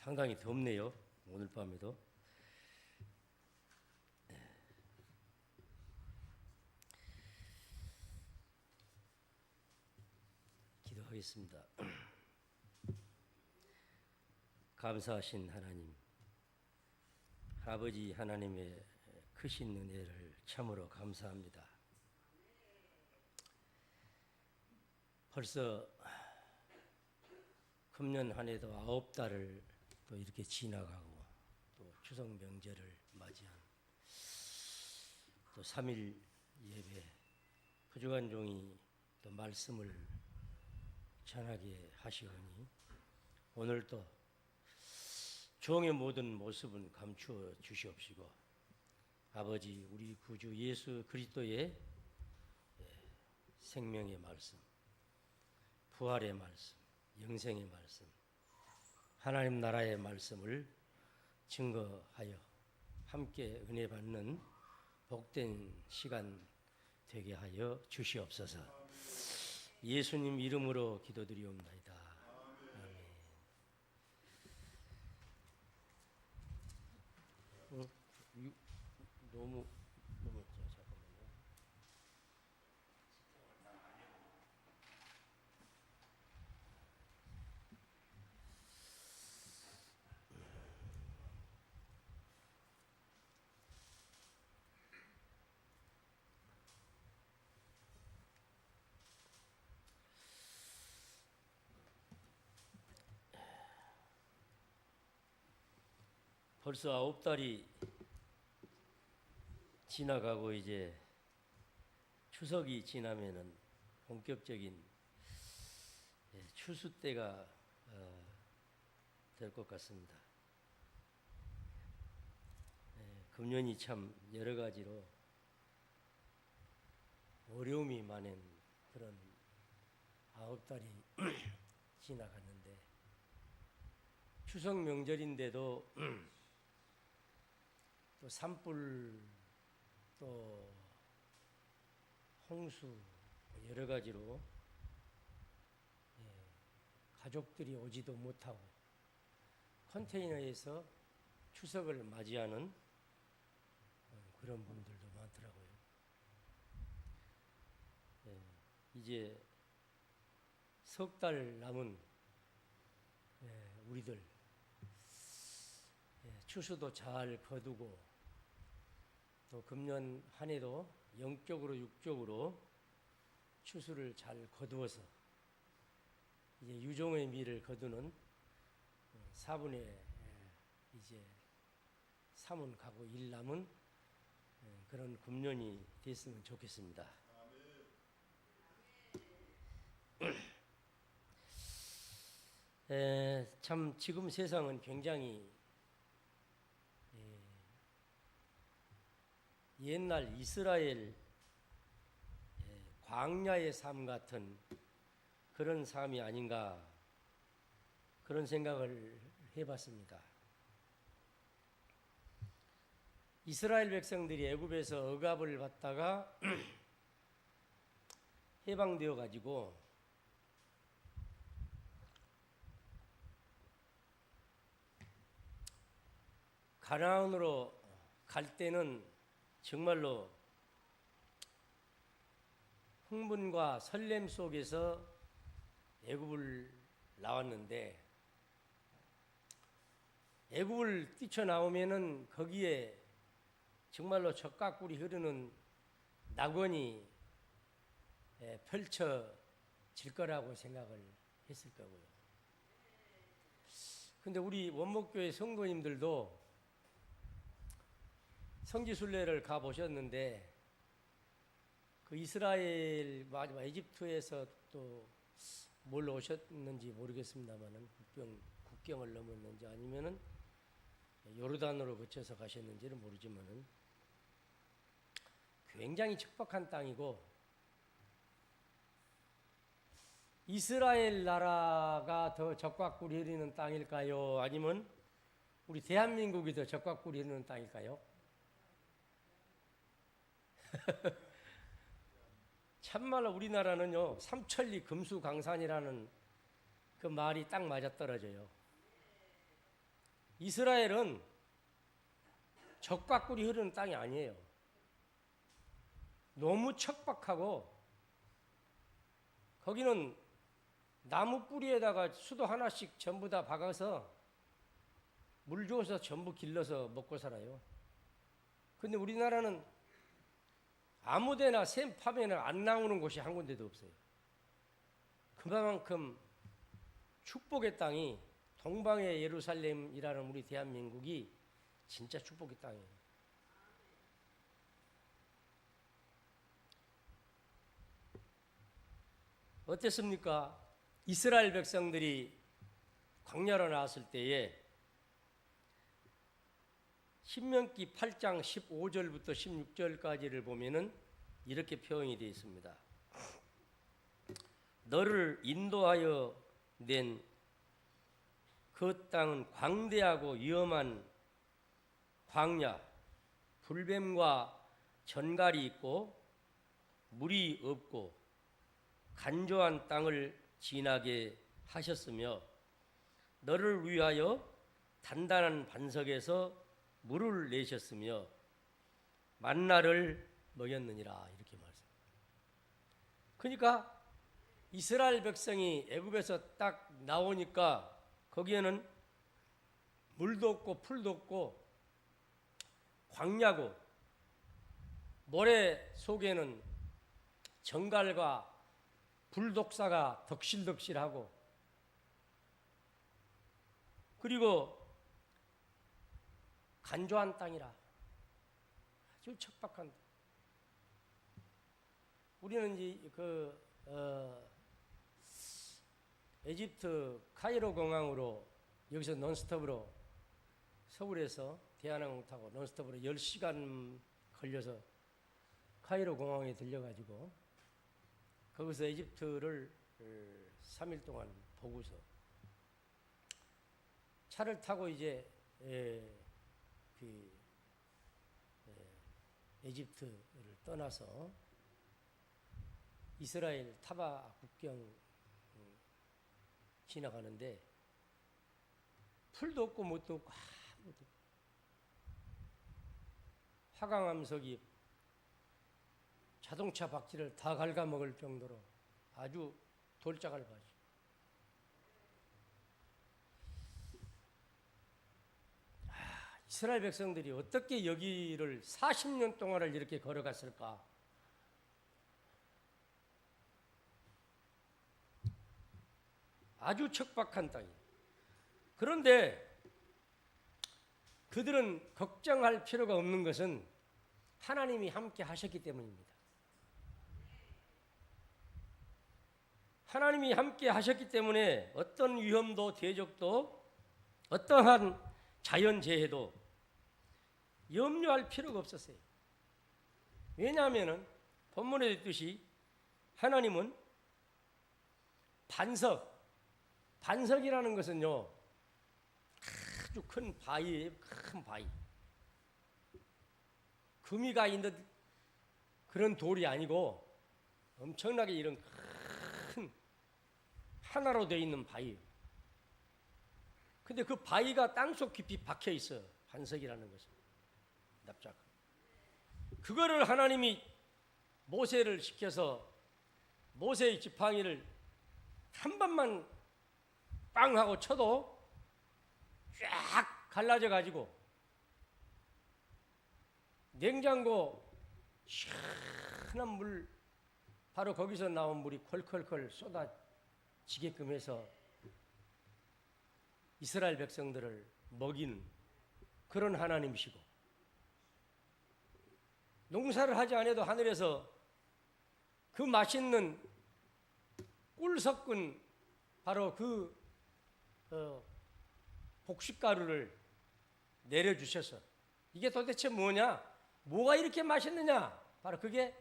상당히 덥네요. 오늘 밤에도. 기도하겠습니다. 감사하신 하나님, 아버지 하나님의 크신 은혜를 참으로 감사합니다. 벌써 금년 한 해도 9달을 또 이렇게 지나가고 또 추석 명절을 맞이한 또 3일 예배 부족한 종이 또 말씀을 전하게 하시오니 오늘도 종의 모든 모습은 감추어 주시옵시고 아버지 우리 구주 예수 그리스도의 생명의 말씀, 부활의 말씀, 영생의 말씀, 하나님 나라의 말씀을 증거하여 함께 은혜 받는 복된 시간 되게 하여 주시옵소서. 예수님 이름으로 기도드리옵나이다. 아멘. 너무 잠깐만요. 벌써 9달이 지나가고 이제 추석이 지나면은 본격적인 추수 때가 될 것 같습니다. 금년이 참 여러 가지로 어려움이 많은 그런 9달이 지나갔는데 추석 명절인데도 또 산불 또 홍수 여러 가지로 가족들이 오지도 못하고 컨테이너에서 추석을 맞이하는 그런 분들도 많더라고요. 이제 석 달 남은 우리들 추수도 잘 거두고 또 금년 한 해도 영적으로 육적으로 추수를 잘 거두어서 이제 유종의 미를 거두는 4분의 이제 3은 가고 1 남은 그런 금년이 됐으면 좋겠습니다. 참 지금 세상은 굉장히 옛날 이스라엘 광야의 삶 같은 그런 삶이 아닌가 그런 생각을 해봤습니다. 이스라엘 백성들이 애굽에서 억압을 받다가 해방되어 가지고 가나안으로 갈 때는 정말로 흥분과 설렘 속에서 애굽을 나왔는데 애굽을 뛰쳐나오면은 거기에 정말로 적과 꿀이 흐르는 낙원이 펼쳐질 거라고 생각을 했을 거고요. 근데 우리 원목교회 성도님들도 성지순례를 가보셨는데 그 이스라엘 마지막 이집트에서 또 뭘 오셨는지 모르겠습니다만은 국경을 넘었는지 아니면은 요르단으로 거쳐서 가셨는지는 모르지만은 굉장히 척박한 땅이고 이스라엘 나라가 더 적과 꿀이 흐르는 땅일까요? 아니면 우리 대한민국이 더 적과 꿀이 흐르는 땅일까요? 참말로 우리나라는요 삼천리 금수강산이라는 그 말이 딱 맞아떨어져요. 이스라엘은 적과 꿀이 흐르는 땅이 아니에요. 너무 척박하고 거기는 나무 뿌리에다가 수도 하나씩 전부 다 박아서 물 줘서 전부 길러서 먹고 살아요. 근데 우리나라는 아무데나 샘 파면은 안 나오는 곳이 한 군데도 없어요. 그만큼 축복의 땅이 동방의 예루살렘이라는 우리 대한민국이 진짜 축복의 땅이에요. 어땠습니까? 이스라엘 백성들이 광야로 나왔을 때에 신명기 8장 15절부터 16절까지를 보면은 이렇게 표현이 되어 있습니다. 너를 인도하여 낸 그 땅은 광대하고 위험한 광야, 불뱀과 전갈이 있고 물이 없고 간조한 땅을 지나게 하셨으며 너를 위하여 단단한 반석에서 물을 내셨으며 만나를 먹였느니라 이렇게 말씀합니다. 그러니까 이스라엘 백성이 애굽에서 딱 나오니까 거기에는 물도 없고 풀도 없고 광야고 모래 속에는 정갈과 불독사가 덕실덕실하고 그리고 간조한 땅이라 아주 척박한 땅. 우리는 이제 이집트 카이로 공항으로 여기서 논스톱으로 서울에서 대한항공 타고 논스톱으로 10시간 걸려서 카이로 공항에 들려가지고 거기서 이집트를 3일 동안 보고서 차를 타고 이제 이집트를 떠나서 이스라엘 타바 국경 지나가는데 풀도 없고 뭣도 없고 아무것도 없고 화강암석이 자동차 박지를 다 갉아먹을 정도로 아주 돌짝알바지. 이스라엘 백성들이 어떻게 여기를 40년 동안을 이렇게 걸어갔을까? 아주 척박한 땅이. 그런데 그들은 걱정할 필요가 없는 것은 하나님이 함께 하셨기 때문입니다. 하나님이 함께 하셨기 때문에 어떤 위험도 대적도 어떠한 자연재해도 염려할 필요가 없었어요. 왜냐하면 본문에 있듯이 하나님은 반석이라는 것은요 아주 큰 바위예요. 큰 바위. 금이가 있는 그런 돌이 아니고 엄청나게 이런 큰 하나로 되어 있는 바위예요. 근데 그 바위가 땅속 깊이 박혀 있어요. 반석이라는 것은 납작. 그거를 하나님이 모세를 시켜서 모세의 지팡이를 한 번만 빵 하고 쳐도 쫙 갈라져 가지고 냉장고 시원한 물 바로 거기서 나온 물이 콜콜콜 쏟아지게끔 해서 이스라엘 백성들을 먹이는 그런 하나님이시고 농사를 하지 않아도 하늘에서 그 맛있는 꿀 섞은 바로 그 곡식가루를 내려주셔서 이게 도대체 뭐냐? 뭐가 이렇게 맛있느냐? 바로 그게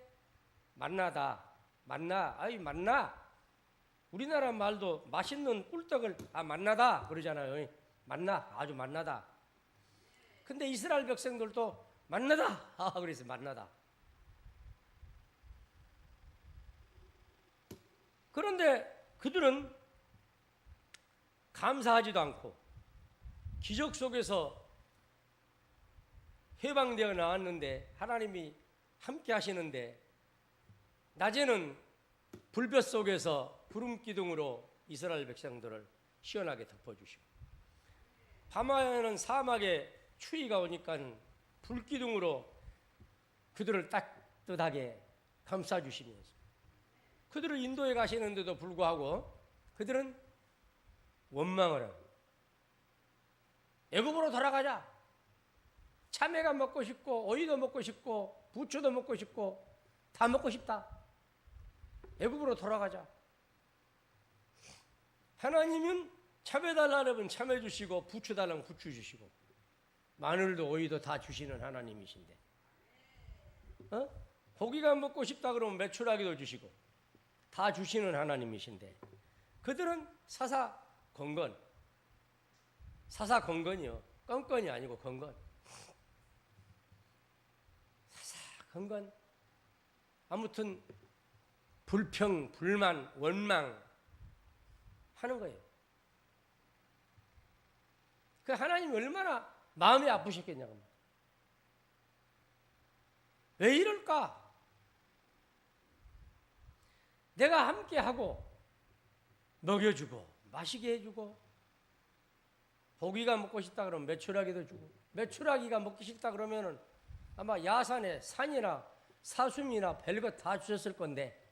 만나다. 만나. 우리나라 말도 맛있는 꿀떡을 만나다 그러잖아요. 만나, 아주 만나다. 근데 이스라엘 백성들도 만나다. 그래서 만나다. 그런데 그들은 감사하지도 않고 기적 속에서 해방되어 나왔는데 하나님이 함께 하시는데 낮에는 불볕 속에서 구름 기둥으로 이스라엘 백성들을 시원하게 덮어주시고 밤에는 사막에 추위가 오니까 불기둥으로 그들을 따뜻하게 감싸주시면서 그들을 인도해 가시는데도 불구하고 그들은 원망을 하고 애굽으로 돌아가자. 참외가 먹고 싶고 오이도 먹고 싶고 부추도 먹고 싶고 다 먹고 싶다. 애굽으로 돌아가자. 하나님은 참외 달라면 참외 주시고 부추 달라면 부추 주시고 마늘도 오이도 다 주시는 하나님이신데 고기가 먹고 싶다 그러면 메추라기도 주시고 다 주시는 하나님이신데 그들은 사사건건이요. 건건이 아니고 건건. 사사건건. 아무튼 불평, 불만, 원망 하는 거예요. 그 하나님이 얼마나 마음이 아프셨겠냐고. 왜 이럴까? 내가 함께하고 먹여주고 마시게 해주고 고기가 먹고 싶다 그러면 메추라기도 주고 메추라기가 먹기 싫다 그러면은 아마 야산에 산이나 사슴이나 별것 다 주셨을 건데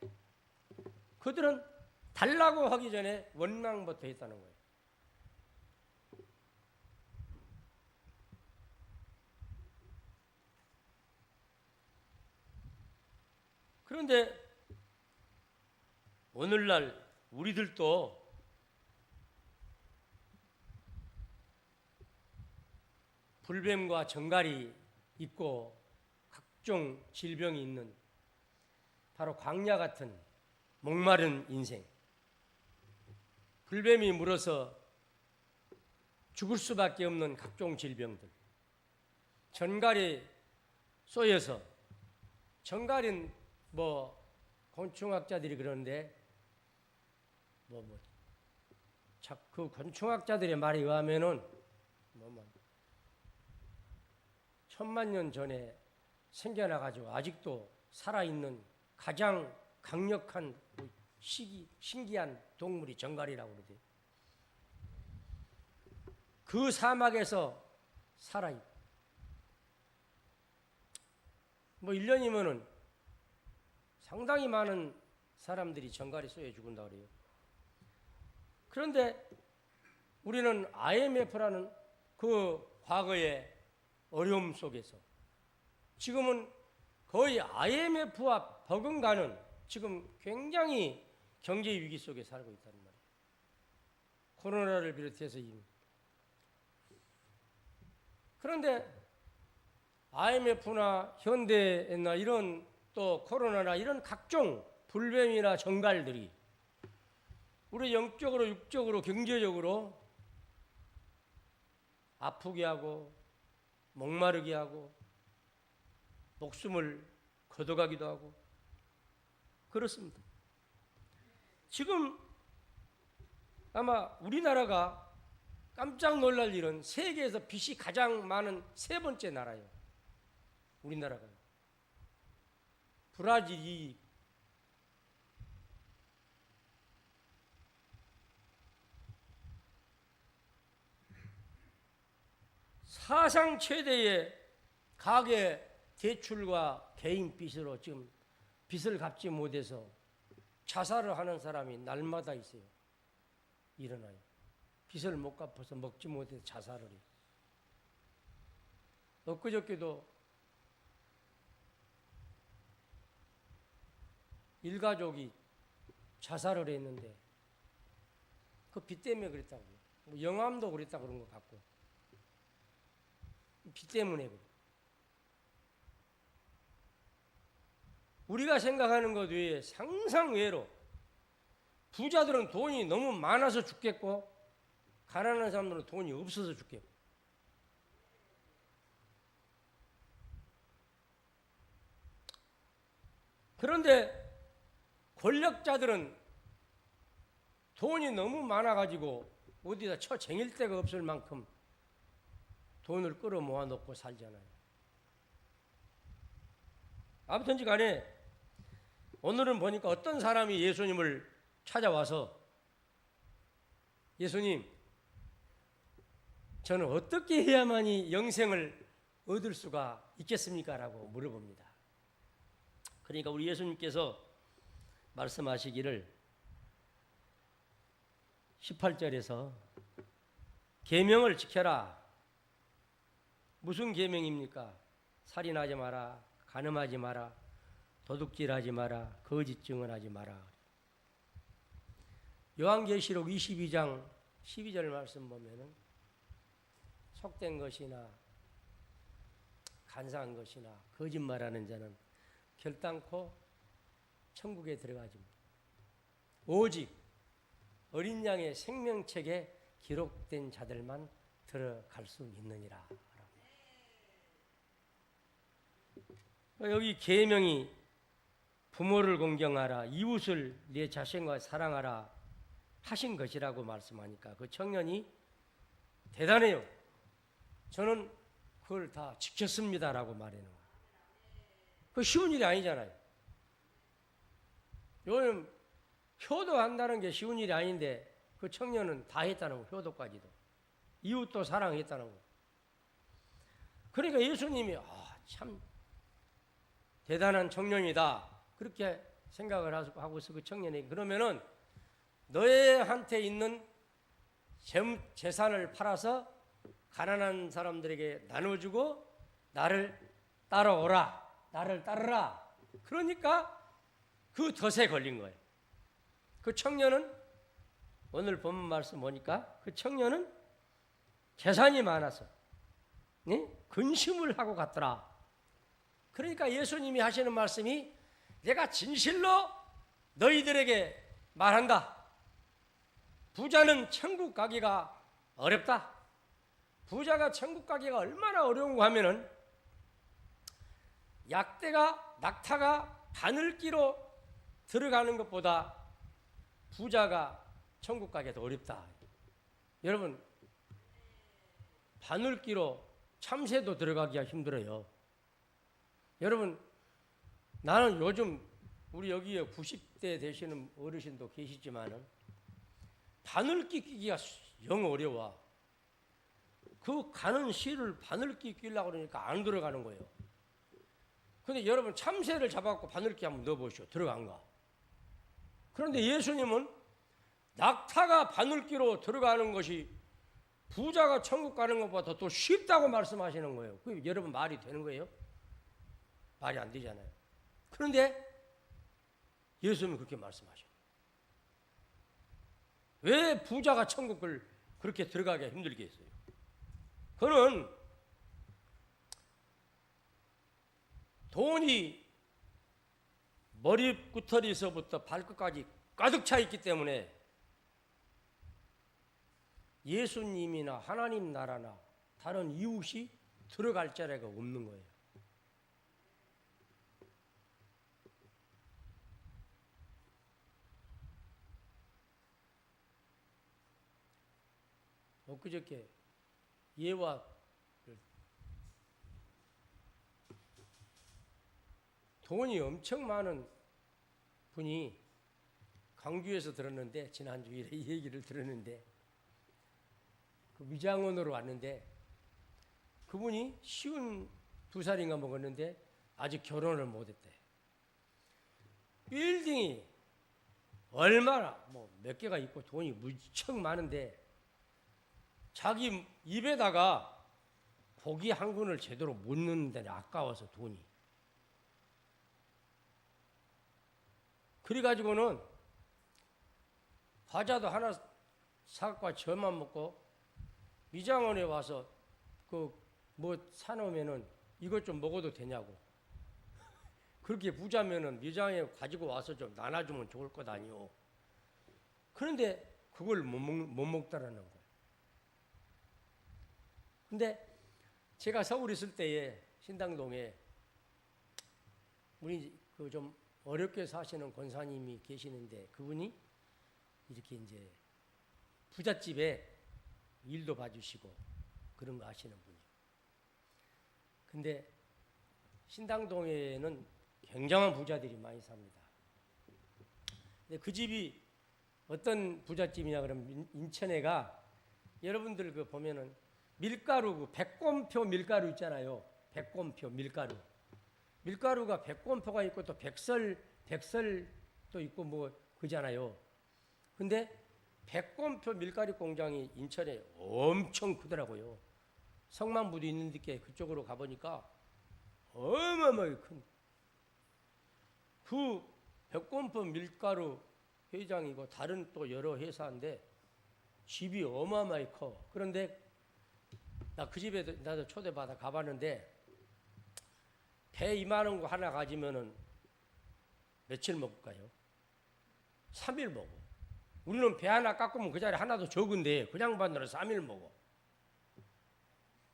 그들은 달라고 하기 전에 원망부터 했다는 거예요. 그런데 오늘날 우리들도 불뱀과 정갈이 있고 각종 질병이 있는 바로 광야 같은 목마른 인생. 불뱀이 물어서 죽을 수밖에 없는 각종 질병들. 전갈이 쏘여서 전갈은 곤충학자들이 그러는데 그 곤충학자들의 말에 의하면은 1000만 년 전에 생겨나가지고 아직도 살아있는 가장 강력한 신기한 동물이 정갈이라고 그러대요. 그 사막에서 살아있고 1년이면은 상당히 많은 사람들이 정갈이 쏘여 죽은다 그래요. 그런데 우리는 IMF라는 그 과거의 어려움 속에서 지금은 거의 IMF와 버금가는 지금 굉장히 경제 위기 속에 살고 있다는 말이에요. 코로나를 비롯해서 이미. 그런데 IMF나 현대나 이런 또 코로나나 이런 각종 불뱀이나 정갈들이 우리 영적으로 육적으로 경제적으로 아프게 하고 목마르게 하고 목숨을 걷어가기도 하고 그렇습니다. 지금 아마 우리나라가 깜짝 놀랄 일은 세계에서 빚이 가장 많은 세 번째 나라예요. 우리나라가. 브라질이 사상 최대의 가계 대출과 개인 빚으로 지금 빚을 갚지 못해서 자살을 하는 사람이 날마다 있어요. 일어나요. 빚을 못 갚아서 먹지 못해서 자살을 해요. 엊그저께도 일가족이 자살을 했는데 그 빚 때문에 그랬다고요. 영암도 그랬다 그런 것 같고 빚 때문에 그래요. 우리가 생각하는 것 외에 상상 외로 부자들은 돈이 너무 많아서 죽겠고 가난한 사람들은 돈이 없어서 죽겠고 그런데 권력자들은 돈이 너무 많아가지고 어디다 쳐쟁일 데가 없을 만큼 돈을 끌어 모아놓고 살잖아요. 아무튼지 간에 오늘은 보니까 어떤 사람이 예수님을 찾아와서 예수님, 저는 어떻게 해야만이 영생을 얻을 수가 있겠습니까? 라고 물어봅니다. 그러니까 우리 예수님께서 말씀하시기를 18절에서 계명을 지켜라. 무슨 계명입니까? 살인하지 마라, 간음하지 마라, 도둑질하지 마라, 거짓 증언하지 마라. 요한계시록 22장 12절 말씀 보면은 속된 것이나 간사한 것이나 거짓말하는 자는 결단코 천국에 들어가지 못해. 오직 어린 양의 생명책에 기록된 자들만 들어갈 수 있느니라. 여기 계명이 부모를 공경하라, 이웃을 내 자신과 사랑하라 하신 것이라고 말씀하니까 그 청년이 대단해요. 저는 그걸 다 지켰습니다라고 말하는 거예요. 그 쉬운 일이 아니잖아요. 요즘 효도한다는 게 쉬운 일이 아닌데 그 청년은 다 했다는 거예요. 효도까지도. 이웃도 사랑했다는 거예요. 그러니까 예수님이 참 대단한 청년이다 그렇게 생각을 하고서 그 청년에게 그러면은 너희한테 있는 재산을 팔아서 가난한 사람들에게 나눠주고 나를 따라오라, 나를 따르라. 그러니까 그 덫에 걸린 거예요. 그 청년은 오늘 본문 말씀 보니까 그 청년은 재산이 많아서 근심을 하고 갔더라. 그러니까 예수님이 하시는 말씀이 내가 진실로 너희들에게 말한다. 부자는 천국 가기가 어렵다. 부자가 천국 가기가 얼마나 어려운가 하면은 낙타가 바늘기로 들어가는 것보다 부자가 천국 가기가 더 어렵다. 여러분, 바늘기로 참새도 들어가기가 힘들어요. 여러분, 나는 요즘 우리 여기에 90대 되시는 어르신도 계시지만은 바늘기 끼기가 영 어려워. 그 가는 실을 바늘기 끼려고 그러니까 안 들어가는 거예요. 근데 여러분 참새를 잡아갖고 바늘기 한번 넣어보시오. 들어간가? 그런데 예수님은 낙타가 바늘기로 들어가는 것이 부자가 천국 가는 것보다 더 쉽다고 말씀하시는 거예요. 그게 여러분 말이 되는 거예요? 말이 안 되잖아요. 그런데 예수님은 그렇게 말씀하셔요. 왜 부자가 천국을 그렇게 들어가기가 힘들게 했어요? 그는 돈이 머리구터리서부터 발끝까지 가득 차 있기 때문에 예수님이나 하나님 나라나 다른 이웃이 들어갈 자리가 없는 거예요. 엊그저께 예와 돈이 엄청 많은 분이 강주에서 들었는데 지난주에 이 얘기를 들었는데 그 위장원으로 왔는데 그분이 52살인가 먹었는데 아직 결혼을 못했대. 빌딩이 얼마나 뭐 몇 개가 있고 돈이 무척 많은데 자기 입에다가 고기 한 근을 제대로 못 넣는데 아까워서 돈이. 그래가지고는 과자도 하나 사갖고 저만 먹고 미장원에 와서 그 뭐 사놓으면은 이것 좀 먹어도 되냐고. 그렇게 부자면은 미장에 가지고 와서 좀 나눠주면 좋을 것 아니오. 그런데 그걸 못 먹다라는 거예요. 근데 제가 서울 있을 때에 신당동에 우리 그 좀 어렵게 사시는 권사님이 계시는데 그분이 이렇게 이제 부잣집에 일도 봐주시고 그런 거 하시는 분이요. 근데 신당동에는 굉장한 부자들이 많이 삽니다. 근데 그 집이 어떤 부잣집이냐 그러면 인천에가 여러분들 그 보면은 밀가루 그 백곰표 밀가루 있잖아요. 백곰표 밀가루. 밀가루가 백곰표가 있고 또 백설도 있고 뭐 그잖아요. 근데 백곰표 밀가루 공장이 인천에 엄청 크더라고요. 성만부도 있는 데께 그쪽으로 가보니까 어마어마하게 큰 그 백곰표 밀가루 회장이고 다른 또 여러 회사인데 집이 어마어마하게 커. 그런데 나 그 집에 나도 초대받아 가봤는데 배 이만한 거 하나 가지면은 며칠 먹을까요? 3일 먹어. 우리는 배 하나 깎으면 그 자리 하나도 적은데 그냥 받느라 3일 먹어.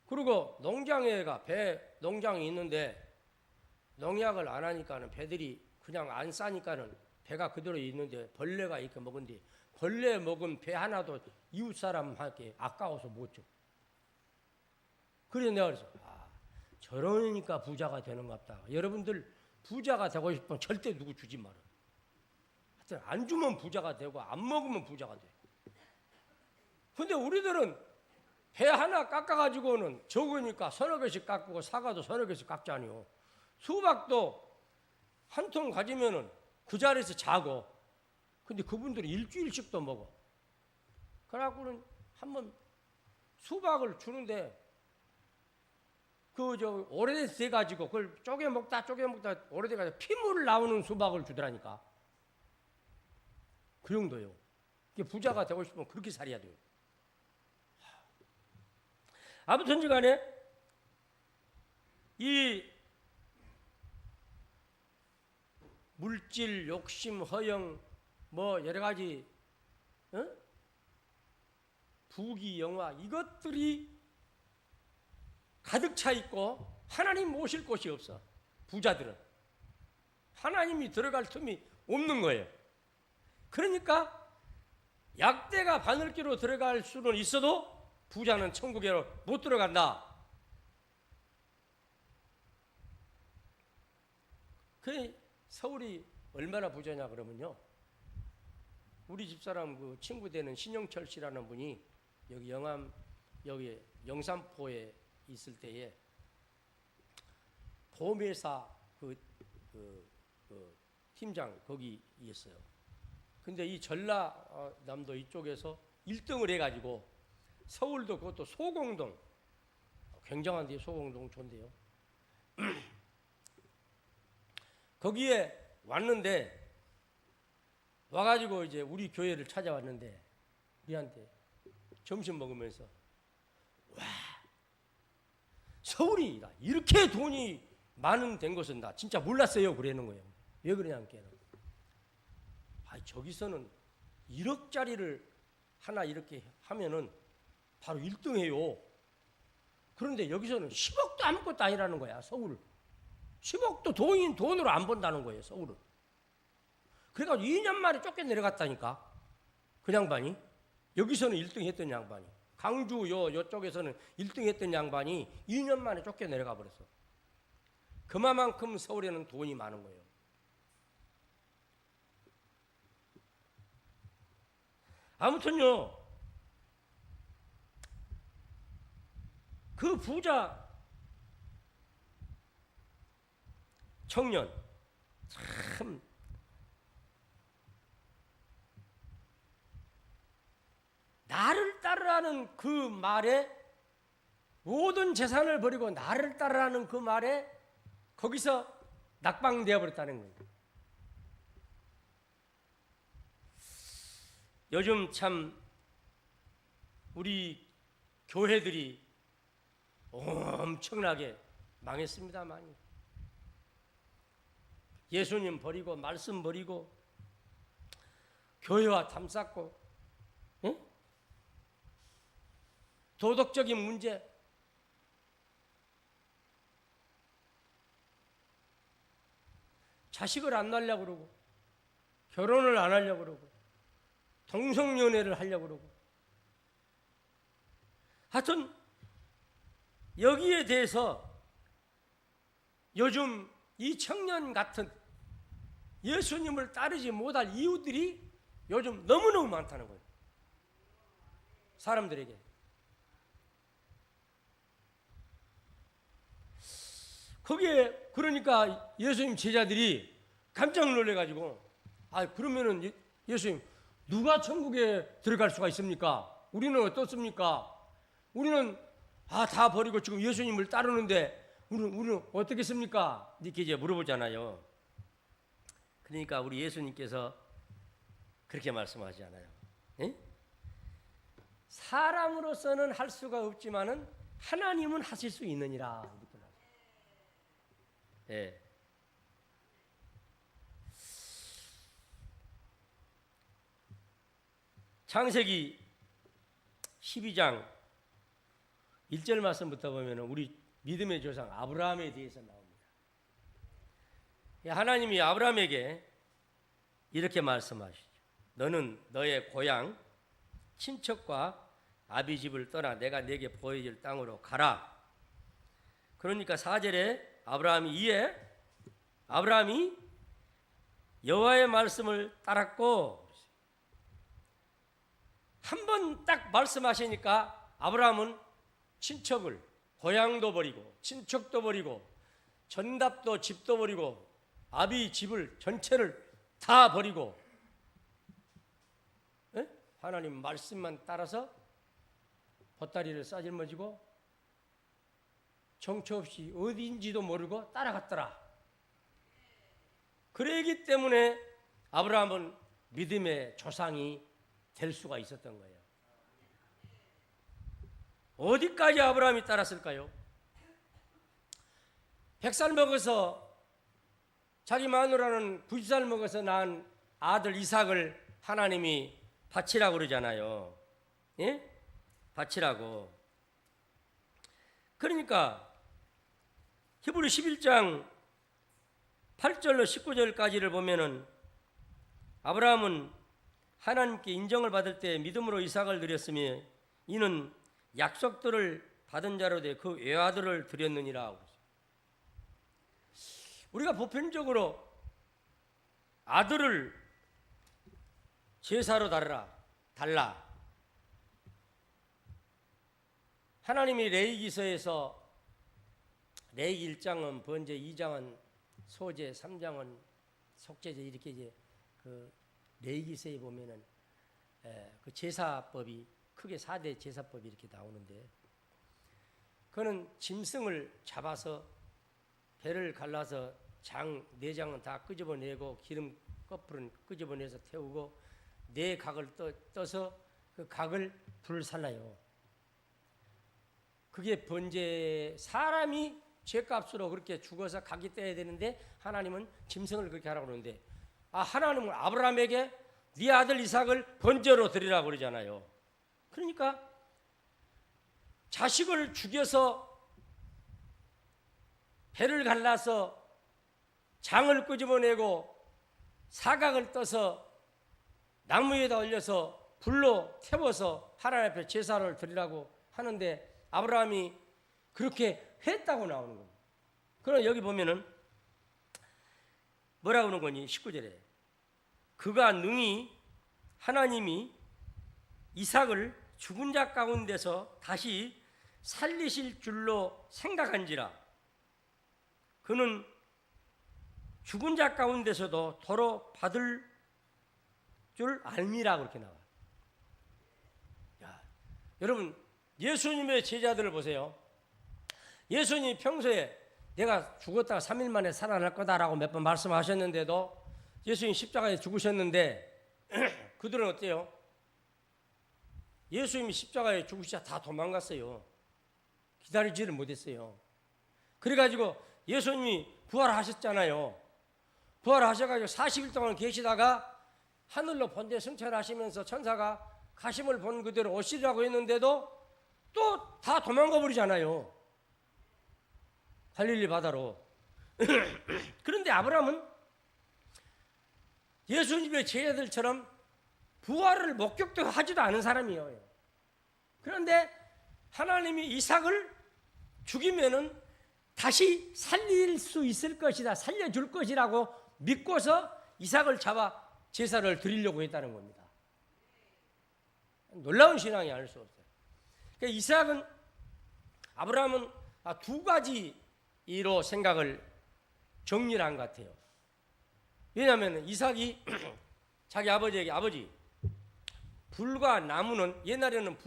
그리고 농장에가 배 농장이 있는데 농약을 안 하니까는 배들이 그냥 안 싸니까는 배가 그대로 있는데 벌레가 이렇게 먹은데 벌레 먹은 배 하나도 이웃 사람한테 아까워서 못 줘. 그래서 내가 그래서 저러니까 부자가 되는갑다. 여러분들 부자가 되고 싶으면 절대 누구 주지 마라. 하여튼 안 주면 부자가 되고 안 먹으면 부자가 돼. 근데 우리들은 배 하나 깎아가지고는 적으니까 서너 개씩 깎고 사과도 서너 개씩 깎잖아요. 수박도 한 통 가지면은 그 자리에서 자고. 근데 그분들은 일주일씩도 먹어. 그래갖고는 한번 수박을 주는데 오래돼 가지고 그걸 쪼개 먹다 오래돼 가지고 피물 나오는 수박을 주더라니까. 그 정도요. 부자가 되고 싶으면 그렇게 살아야 돼요. 아무튼 간에 이 물질, 욕심, 허영 뭐 여러 가지 부귀, 영화 이것들이 가득 차 있고 하나님 모실 곳이 없어. 부자들은 하나님이 들어갈 틈이 없는 거예요. 그러니까 약대가 바늘기로 들어갈 수는 있어도 부자는 천국에 못 들어간다. 그 서울이 얼마나 부자냐 그러면요. 우리 집사람 그 친구 되는 신영철 씨라는 분이 여기 여기 영산포에 있을 때에 보험회사 그 팀장 거기 있어요. 근데 이 전라남도 이쪽에서 1등을 해가지고 서울도 그것도 소공동 굉장한데 소공동 좋은데요. 거기에 왔는데 와가지고 이제 우리 교회를 찾아왔는데 우리한테 점심 먹으면서 와 서울이 이렇게 돈이 많은 된 것은 나 진짜 몰랐어요 그러는 거예요. 왜 그러냐면 저기서는 1억짜리를 하나 이렇게 하면은 바로 1등해요. 그런데 여기서는 10억도 아무것도 아니라는 거야. 서울 10억도 돈으로 안 번다는 거예요. 서울은. 그래가지고 2년 만에 쫓겨 내려갔다니까. 그 양반이. 여기서는 1등 했던 양반이. 강주 요쪽에서는 1등 했던 양반이 2년 만에 쫓겨 내려가 버렸어. 그만큼 서울에는 돈이 많은 거예요. 아무튼요. 그 부자 청년 참 나를 따르라는 그 말에 모든 재산을 버리고 나를 따르라는 그 말에 거기서 낙방되어 버렸다는 거예요. 요즘 참 우리 교회들이 엄청나게 망했습니다. 많이. 예수님 버리고 말씀 버리고 교회와 담쌓고 도덕적인 문제 자식을 안 낳으려고 그러고 결혼을 안 하려고 그러고 동성연애를 하려고 그러고 하여튼 여기에 대해서 요즘 이 청년 같은 예수님을 따르지 못할 이유들이 요즘 너무너무 많다는 거예요. 사람들에게. 거기에 그러니까 예수님 제자들이 깜짝 놀래가지고 그러면은 예수님 누가 천국에 들어갈 수가 있습니까? 우리는 어떻습니까? 우리는 다 버리고 지금 예수님을 따르는데 우리는 어떻겠습니까? 이렇게 이제 물어보잖아요. 그러니까 우리 예수님께서 그렇게 말씀하시잖아요. 에? 사람으로서는 할 수가 없지만은 하나님은 하실 수 있느니라. 이렇게 말해요. 예. 창세기 12장 1절 말씀부터 보면 우리 믿음의 조상 아브라함에 대해서 나옵니다. 하나님이 아브라함에게 이렇게 말씀하시죠. 너는 너의 고향 친척과 아비 집을 떠나 내가 네게 보여줄 땅으로 가라. 그러니까 4절에 아브라함이 여호와의 말씀을 따랐고, 한 번 딱 말씀하시니까 아브라함은 친척을, 고향도 버리고 친척도 버리고 전답도 집도 버리고 아비 집을 전체를 다 버리고 하나님 말씀만 따라서 보따리를 싸질머지고 정처 없이 어디인지도 모르고 따라갔더라. 그러기 때문에 아브라함은 믿음의 조상이 될 수가 있었던 거예요. 어디까지 아브라함이 따랐을까요? 100살 먹어서 자기 마누라는 90살 먹어서 낳은 아들 이삭을 하나님이 바치라고 그러잖아요. 예? 바치라고. 그러니까 히브리 11장 8절로 19절까지를 보면은 아브라함은 하나님께 인정을 받을 때 믿음으로 이삭을 드렸으며 이는 약속들을 받은 자로 돼 그 외아들을 드렸느니라. 우리가 보편적으로 아들을 제사로 달라. 하나님이 레위기서에서 레위기 1장은 번제, 2장은 소제, 3장은 속제제 이렇게 이제 그 레위기서에 보면은 그 제사법이 크게 4대 제사법이 이렇게 나오는데, 그는 짐승을 잡아서 배를 갈라서 내장은 다 끄집어내고 기름 껍질은 끄집어내서 태우고 네 각을 떠서 그 각을 불을 살라요. 그게 번제, 사람이 죄값으로 그렇게 죽어서 각이 떼야 되는데 하나님은 짐승을 그렇게 하라고 그러는데 하나님은 아브라함에게 네 아들 이삭을 번제로 드리라고 그러잖아요. 그러니까 자식을 죽여서 배를 갈라서 장을 끄집어내고 사각을 떠서 나무에다 올려서 불로 태워서 하나님 앞에 제사를 드리라고 하는데 아브라함이 그렇게 했다고 나오는 거예요. 그럼 여기 보면은 뭐라고 하는 거니? 19절에 그가 능히 하나님이 이삭을 죽은 자 가운데서 다시 살리실 줄로 생각한지라 그는 죽은 자 가운데서도 도로 받을 줄 알미라. 그렇게 나와요. 여러분 예수님의 제자들을 보세요. 예수님이 평소에 내가 죽었다가 3일 만에 살아날 거다라고 몇 번 말씀하셨는데도 예수님 십자가에 죽으셨는데 그들은 어때요? 예수님이 십자가에 죽으시자 다 도망갔어요. 기다리지를 못했어요. 그래가지고 예수님이 부활하셨잖아요. 부활하셔가지고 40일 동안 계시다가 하늘로 번제 승천하시면서 천사가 가심을 본 그대로 오시라고 했는데도 또 다 도망가 버리잖아요. 갈릴리 바다로. 그런데 아브라함은 예수님의 제자들처럼 부활을 목격도 하지도 않은 사람이에요. 그런데 하나님이 이삭을 죽이면은 다시 살릴 수 있을 것이다, 살려줄 것이라고 믿고서 이삭을 잡아 제사를 드리려고 했다는 겁니다. 놀라운 신앙이 아닐 수 없어요. 그러니까 이삭은, 아브라함은 두 가지로 생각을 정리를 한 것 같아요. 왜냐하면 이삭이 자기 아버지에게, 아버지, 불과 나무는, 옛날에는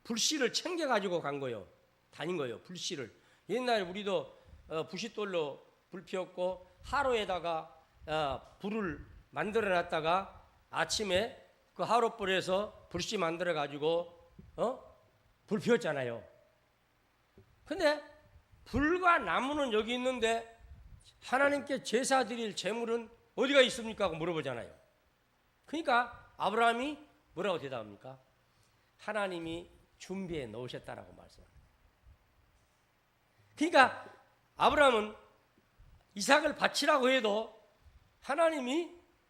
불씨를 챙겨가지고 간 거예요. 다닌 거예요, 불씨를. 옛날에 우리도 부싯돌로 불 피웠고 하로에다가 불을 만들어 놨다가 아침에 그 하롯불에서 불씨 만들어 가지고 불 피웠잖아요. 근데 불과 나무는 여기 있는데 하나님께 제사 드릴 제물은 어디가 있습니까? 하고 물어보잖아요. 그러니까 아브라함이 뭐라고 대답합니까? 하나님이 준비해 놓으셨다라고 말씀합니다. 그러니까 아브라함은 이삭을 바치라고 해도 하나님이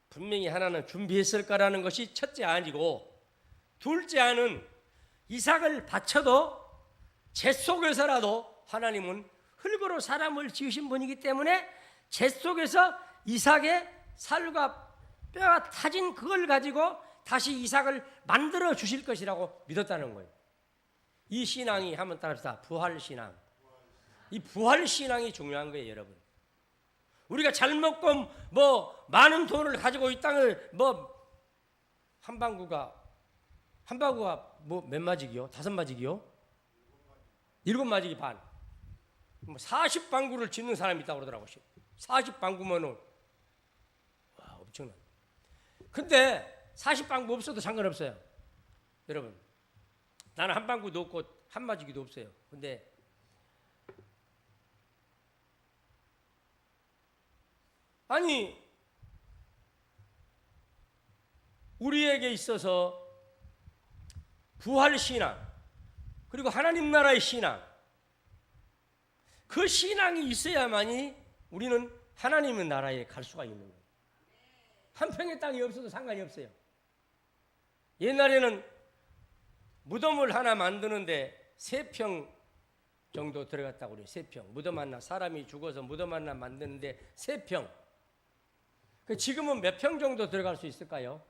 분명히 하나는 준비했을 거라는 것이 첫째 아니고, 둘째 안은 이삭을 바쳐도 재 속에서라도 하나님은 흙으로 사람을 지으신 분이기 때문에 재 속에서 이삭의 살과 뼈가 타진 그걸 가지고 다시 이삭을 만들어 주실 것이라고 믿었다는 거예요. 이 신앙이, 한번 따라합시다. 부활신앙. 이 부활신앙이 중요한 거예요, 여러분. 우리가 잘 먹고 많은 돈을 가지고 이 땅을 한방구가 몇 마지기요? 5마지기요? 7마지기 반. 40방구를 짓는 사람이 있다고 그러더라고요. 40방구면은 와, 엄청나. 근데 40방구 없어도 상관없어요. 여러분, 나는 한 방구도 없고 한 마지기도 없어요. 근데 아니, 우리에게 있어서 부활신앙, 그리고 하나님 나라의 신앙, 그 신앙이 있어야만이 우리는 하나님의 나라에 갈 수가 있는 거예요. 한 평의 땅이 없어도 상관이 없어요. 옛날에는 무덤을 하나 만드는데 3평 정도 들어갔다고 그래요. 3평. 무덤 하나, 사람이 죽어서 무덤 하나 만드는데 3평. 지금은 몇 평 정도 들어갈 수 있을까요?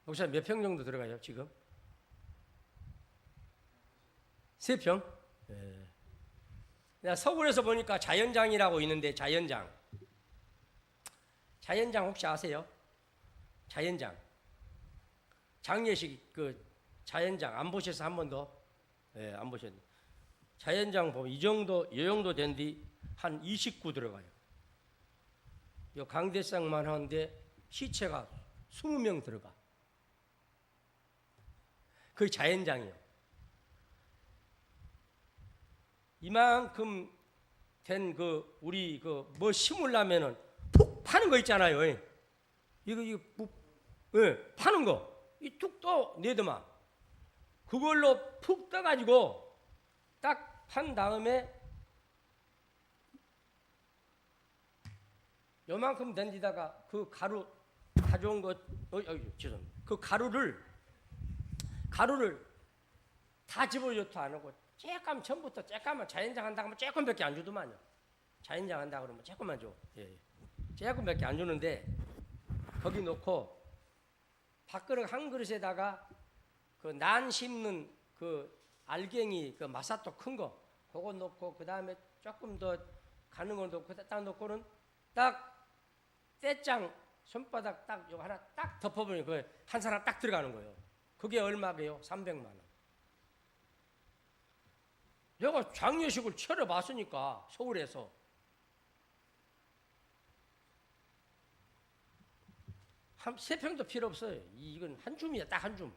목사님, 몇 평 정도 들어가요, 지금? 3평? 네. 서울에서 보니까 자연장이라고 있는데, 자연장 혹시 아세요? 자연장. 장례식 자연장 안 보셔서 한 번도? 네, 안 보셨네. 자연장 보면 이 정도 된 뒤 한 29 들어가요. 요 강대상만 하는데 시체가 20명 들어가. 그게 자연장이에요. 이만큼 된 우리 심으려면은 푹 파는 거 있잖아요. 이거 파는 거. 이 툭 떠 내더만. 그걸로 푹 떠가지고 딱 판 다음에 요만큼 된 데다가 그 가루 가져온 것, 죄송합니다. 그 가루를 다 집어넣도 안 하고 조금 전부터 조금만 자연장 한다 하면 조금밖에 안 주더만요. 자연장 한다 그러면 조금만 줘. 조금밖에 안 주는데 거기 놓고 밥그릇 한 그릇에다가 그 난 심는 알갱이 마사토 큰 거 그거 넣고 그 다음에 조금 더 가는 거 넣고 딱 넣고는 딱 떼짱 손바닥 딱 요거 하나 딱 덮어버리면 한 사람 딱 들어가는 거예요. 그게 얼마게요? 300만 원. 내가 장례식을 치러봤으니까 서울에서 한 3평도 필요 없어요. 이건 한 줌이야. 딱 한 줌.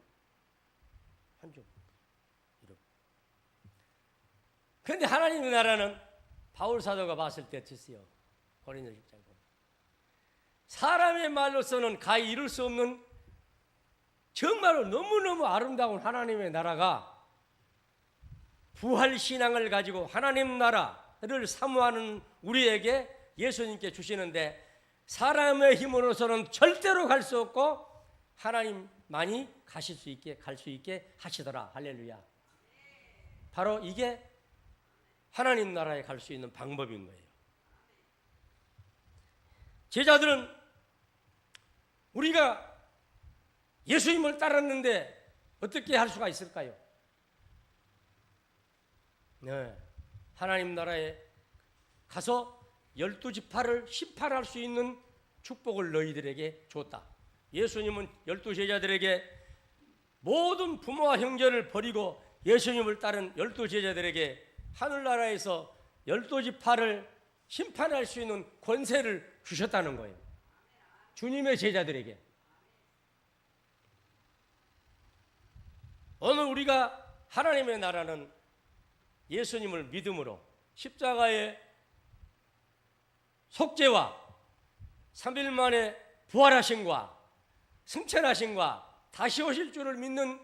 그런데 하나님의 나라는 바울 사도가 봤을 때 어땠어요? 고린도 10장 보면 사람의 말로서는 가히 이룰 수 없는 정말로 너무너무 아름다운 하나님의 나라가 부활신앙을 가지고 하나님 나라를 사모하는 우리에게 예수님께 주시는데, 사람의 힘으로서는 절대로 갈 수 없고 하나님만이 갈 수 있게 하시더라. 할렐루야. 바로 이게 하나님 나라에 갈 수 있는 방법인 거예요. 제자들은 우리가 예수님을 따랐는데 어떻게 할 수가 있을까요? 네, 하나님 나라에 가서 12지파를 심판할 수 있는 축복을 너희들에게 줬다. 예수님은 12제자들에게 모든 부모와 형제를 버리고 예수님을 따른 12제자들에게 하늘나라에서 12지파를 심판할 수 있는 권세를 주셨다는 거예요. 주님의 제자들에게. 오늘 우리가 하나님의 나라는 예수님을 믿음으로 십자가의 속죄와 3일 만에 부활하심과 승천하심과 다시 오실 줄을 믿는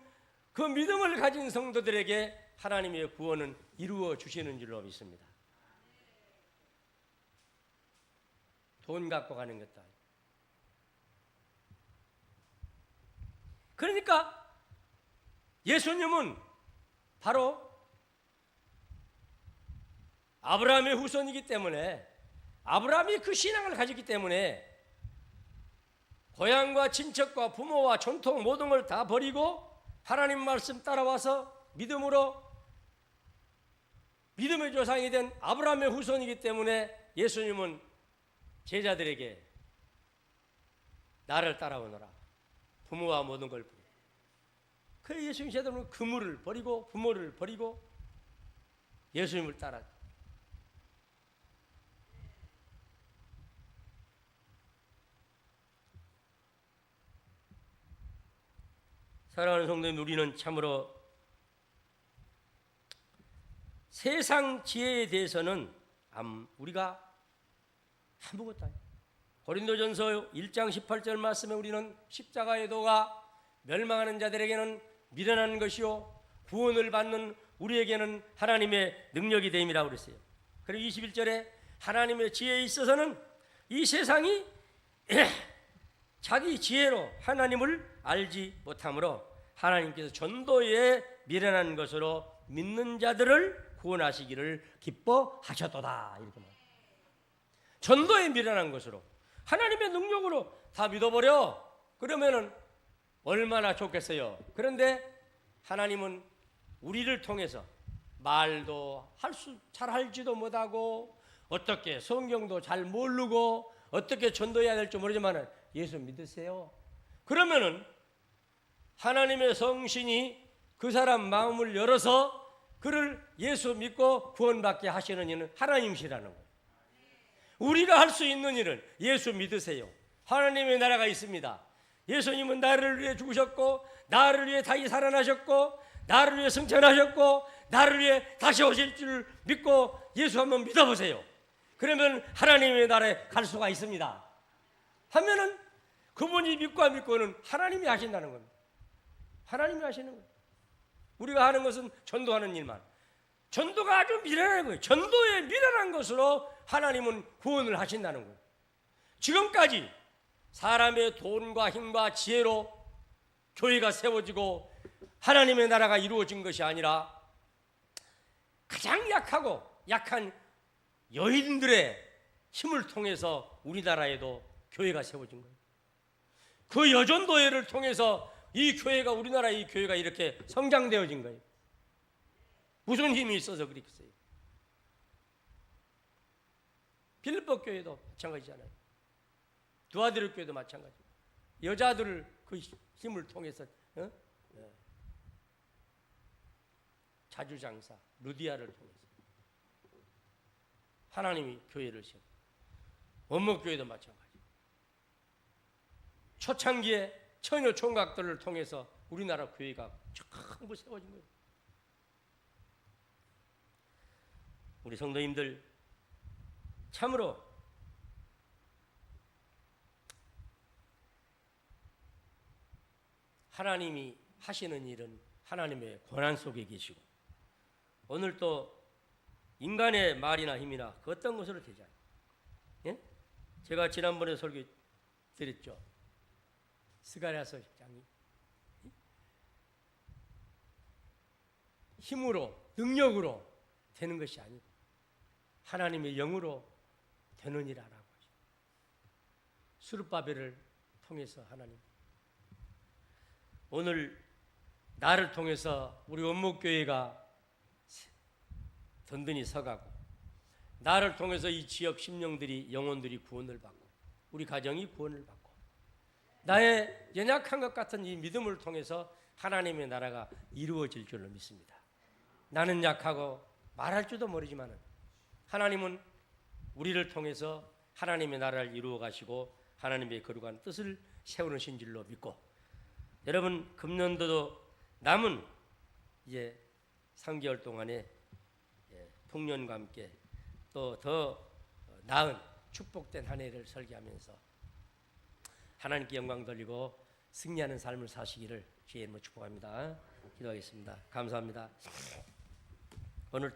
그 믿음을 가진 성도들에게 하나님의 구원은 이루어 주시는 줄로 믿습니다. 돈 갖고 가는 것도 아니고. 그러니까 예수님은 바로 아브라함의 후손이기 때문에, 아브라함이 그 신앙을 가졌기 때문에 고향과 친척과 부모와 전통 모든 걸 다 버리고 하나님 말씀 따라와서 믿음으로 믿음의 조상이 된 아브라함의 후손이기 때문에 예수님은 제자들에게 나를 따라오너라, 부모와 모든 걸 버리고. 그 예수님 제자들은 그물을 버리고 부모를 버리고 예수님을 따라. 사랑하는 성도님, 우리는 참으로 세상 지혜에 대해서는 우리가 아무것도 아니에요. 고린도전서 1장 18절 말씀에 우리는 십자가의 도가 멸망하는 자들에게는 미련한 것이요 구원을 받는 우리에게는 하나님의 능력이 됨이라고 그랬어요. 그리고 21절에 하나님의 지혜에 있어서는 이 세상이 자기 지혜로 하나님을 알지 못하므로 하나님께서 전도에 미련한 것으로 믿는 자들을 구원하시기를 기뻐하셨도다. 이렇게 말해요. 전도에 미련한 것으로 하나님의 능력으로 다 믿어버려. 그러면은 얼마나 좋겠어요. 그런데 하나님은 우리를 통해서 말도 잘 할지도 못하고 어떻게 성경도 잘 모르고 어떻게 전도해야 될지 모르지만 예수 믿으세요. 그러면은 하나님의 성신이 그 사람 마음을 열어서 그를 예수 믿고 구원받게 하시는 이는 하나님이시라는 거예요. 우리가 할 수 있는 일은 예수 믿으세요. 하나님의 나라가 있습니다. 예수님은 나를 위해 죽으셨고 나를 위해 다시 살아나셨고 나를 위해 승천하셨고 나를 위해 다시 오실 줄 믿고 예수 한번 믿어보세요. 그러면 하나님의 나라에 갈 수가 있습니다. 하면은 그분이 믿고 안 믿고는 하나님이 하신다는 겁니다. 하나님이 하시는 거예요. 우리가 하는 것은 전도하는 일만. 전도가 아주 미련한 거예요. 전도에 미련한 것으로 하나님은 구원을 하신다는 거예요. 지금까지 사람의 돈과 힘과 지혜로 교회가 세워지고 하나님의 나라가 이루어진 것이 아니라 가장 약하고 약한 여인들의 힘을 통해서 우리나라에도 교회가 세워진 거예요. 그 여전도회를 통해서 이 교회가, 우리나라 이 교회가 이렇게 성장되어진 거예요. 무슨 힘이 있어서 그렇겠어요? 빌립보 교회도 마찬가지잖아요. 두아디르 교회도 마찬가지. 여자들을 그 힘을 통해서 자주장사 루디아를 통해서 하나님이 교회를 세워. 원목교회도 마찬가지. 초창기에 처녀 총각들을 통해서 우리나라 교회가 전부 세워진 거예요. 우리 성도님들 참으로 하나님이 하시는 일은 하나님의 권한 속에 계시고 오늘 또 인간의 말이나 힘이나 그 어떤 것으로 되지 않아요. 예? 제가 지난번에 설교 드렸죠. 스가랴서 10장이 힘으로 능력으로 되는 것이 아니고 하나님의 영으로 되느니라라고 하죠. 스룹바벨을 통해서 하나님, 오늘 나를 통해서 우리 원목교회가 든든히 서가고, 나를 통해서 이 지역 심령들이, 영혼들이 구원을 받고, 우리 가정이 구원을 받고, 나의 연약한 것 같은 이 믿음을 통해서 하나님의 나라가 이루어질 줄로 믿습니다. 나는 약하고 말할 줄도 모르지만 하나님은 우리를 통해서 하나님의 나라를 이루어 가시고 하나님의 거룩한 뜻을 세우는 줄로 믿고, 여러분 금년도도 남은 이제 3개월 동안에 풍년과 함께 또 더 나은 축복된 한 해를 설계하면서 하나님께 영광 돌리고 승리하는 삶을 사시기를 주의 이름으로 축복합니다. 기도하겠습니다. 감사합니다. 오늘 또